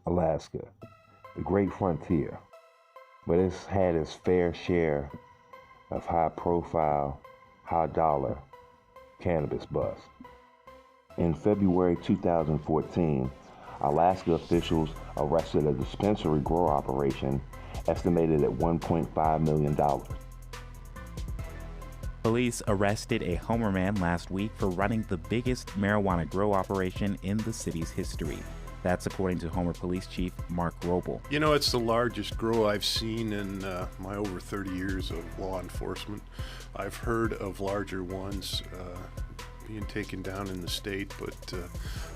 Alaska, the great frontier, but it's had its fair share of high-profile, high-dollar cannabis busts. In February 2014, Alaska officials arrested a dispensary grow operation estimated at $1.5 million. Police arrested a Homer man last week for running the biggest marijuana grow operation in the city's history. That's according to Homer Police Chief Mark Roble. You know, it's the largest grow I've seen in my over 30 years of law enforcement. I've heard of larger ones being taken down in the state, but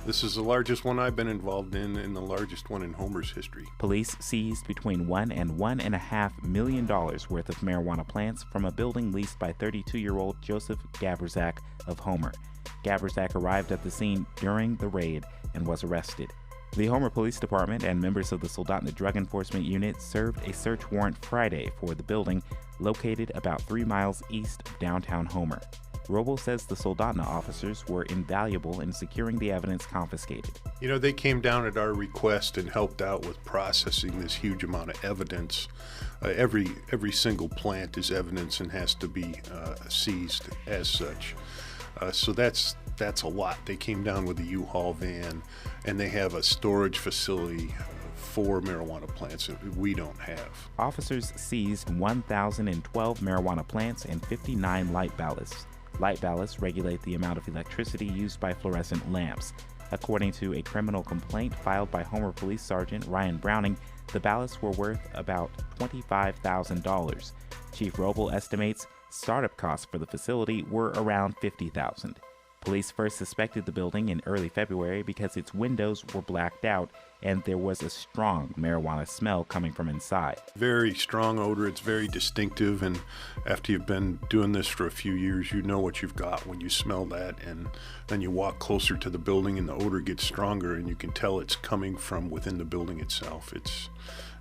this is the largest one I've been involved in and the largest one in Homer's history. Police seized between $1 and $1.5 million worth of marijuana plants from a building leased by 32-year-old Joseph Gaberzak of Homer. Gaberzak arrived at the scene during the raid and was arrested. The Homer Police Department and members of the Soldotna Drug Enforcement Unit served a search warrant Friday for the building, located about 3 miles east of downtown Homer. Roble says the Soldotna officers were invaluable in securing the evidence confiscated. You know, they came down at our request and helped out with processing this huge amount of evidence. Every single plant is evidence and has to be seized as such. So that's a lot. They came down with a U-Haul van, and they have a storage facility for marijuana plants that we don't have. Officers seized 1,012 marijuana plants and 59 light ballasts. Light ballasts regulate the amount of electricity used by fluorescent lamps. According to a criminal complaint filed by Homer Police Sergeant Ryan Browning, the ballasts were worth about $25,000. Chief Roble estimates startup costs for the facility were around $50,000. Police first suspected the building in early February because its windows were blacked out and there was a strong marijuana smell coming from inside. Very strong odor. It's very distinctive, and after you've been doing this for a few years, you know what you've got when you smell that, and then you walk closer to the building and the odor gets stronger and you can tell it's coming from within the building itself.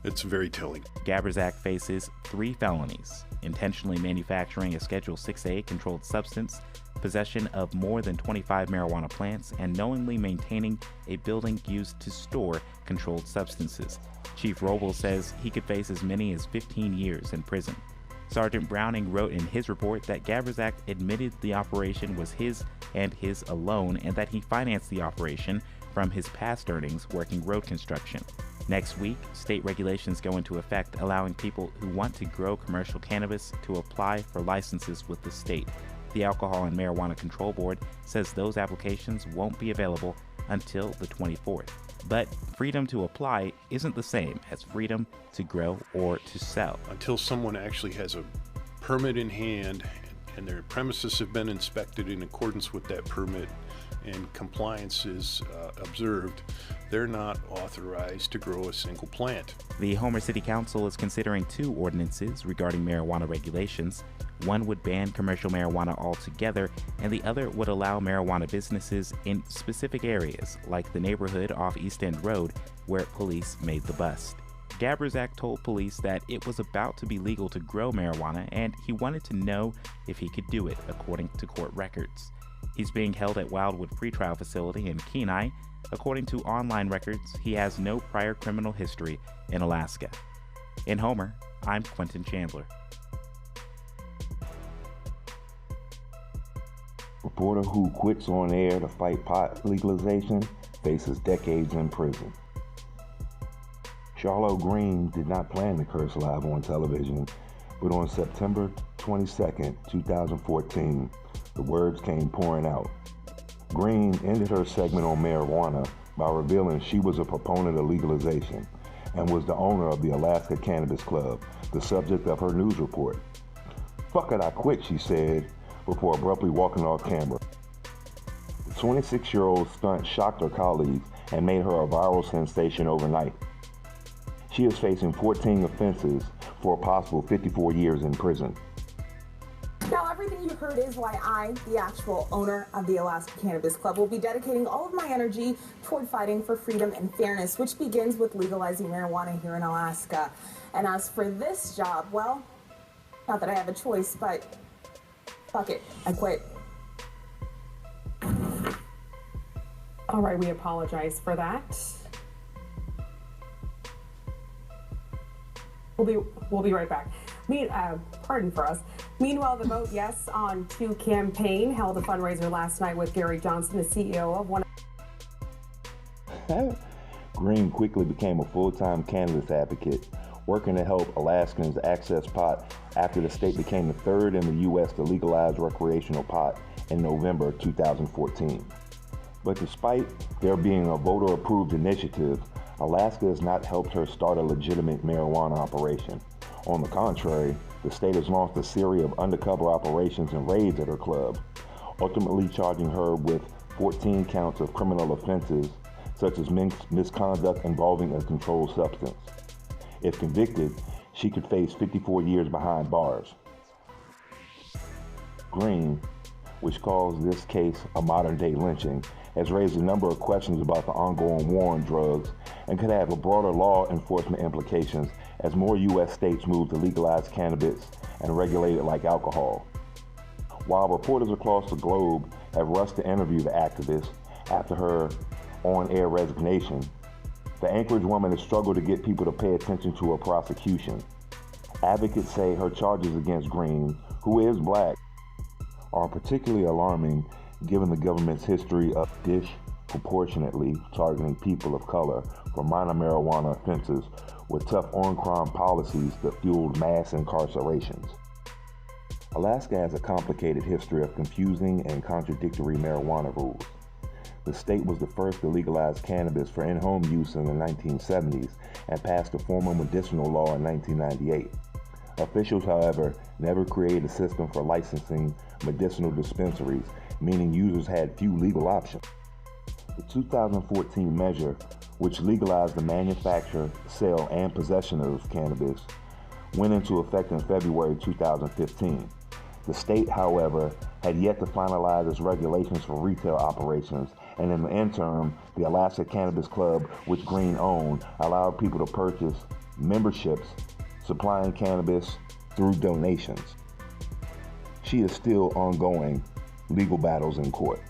It's very telling. Gaberzak faces 3 felonies: intentionally manufacturing a Schedule 6A controlled substance, possession of more than 25 marijuana plants, and knowingly maintaining a building used to store controlled substances. Chief Roble says he could face as many as 15 years in prison. Sergeant Browning wrote in his report that Gaberzak admitted the operation was his and his alone, and that he financed the operation from his past earnings working road construction. Next week, state regulations go into effect, allowing people who want to grow commercial cannabis to apply for licenses with the state. The Alcohol and Marijuana Control Board says those applications won't be available until the 24th. But freedom to apply isn't the same as freedom to grow or to sell. Until someone actually has a permit in hand and their premises have been inspected in accordance with that permit and compliance is observed, they're not authorized to grow a single plant. The Homer City Council is considering 2 ordinances regarding marijuana regulations. One would ban commercial marijuana altogether, and the other would allow marijuana businesses in specific areas, like the neighborhood off East End Road, where police made the bust. Gaberzak told police that it was about to be legal to grow marijuana, and he wanted to know if he could do it, according to court records. He's being held at Wildwood Pretrial Facility in Kenai. According to online records, he has no prior criminal history in Alaska. In Homer, I'm Quentin Chandler. Reporter who quits on air to fight pot legalization faces decades in prison. Charlotte Green did not plan to curse live on television, but on September 22, 2014, the words came pouring out. Green ended her segment on marijuana by revealing she was a proponent of legalization and was the owner of the Alaska Cannabis Club, the subject of her news report. "Fuck it, I quit," she said, before abruptly walking off camera. The 26-year-old stunt shocked her colleagues and made her a viral sensation overnight. She is facing 14 offenses for a possible 54 years in prison. Now, everything you heard is why I, the actual owner of the Alaska Cannabis Club, will be dedicating all of my energy toward fighting for freedom and fairness, which begins with legalizing marijuana here in Alaska. And as for this job, well, not that I have a choice, but fuck it, I quit. All right, we apologize for that. We'll be right back. Pardon for us. Meanwhile, the Vote Yes on 2 campaign held a fundraiser last night with Gary Johnson, the CEO of one. Green quickly became a full-time cannabis advocate, working to help Alaskans access pot after the state became the third in the U.S. to legalize recreational pot in November 2014. But despite there being a voter-approved initiative, Alaska has not helped her start a legitimate marijuana operation. On the contrary, the state has launched a series of undercover operations and raids at her club, ultimately charging her with 14 counts of criminal offenses, such as misconduct involving a controlled substance. If convicted, she could face 54 years behind bars. Green, which calls this case a modern-day lynching, has raised a number of questions about the ongoing war on drugs and could have a broader law enforcement implications as more U.S. states move to legalize cannabis and regulate it like alcohol. While reporters across the globe have rushed to interview the activist after her on-air resignation, the Anchorage woman has struggled to get people to pay attention to her prosecution. Advocates say her charges against Green, who is black, are particularly alarming given the government's history of disproportionately targeting people of color for minor marijuana offenses with tough on-crime policies that fueled mass incarcerations. Alaska has a complicated history of confusing and contradictory marijuana rules. The state was the first to legalize cannabis for in-home use in the 1970s and passed a formal medicinal law in 1998. Officials, however, never created a system for licensing medicinal dispensaries, meaning users had few legal options. The 2014 measure, which legalized the manufacture, sale, and possession of cannabis, went into effect in February 2015. The state, however, had yet to finalize its regulations for retail operations, and in the interim, the Alaska Cannabis Club, which Green owned, allowed people to purchase memberships supplying cannabis through donations. She is still ongoing legal battles in court.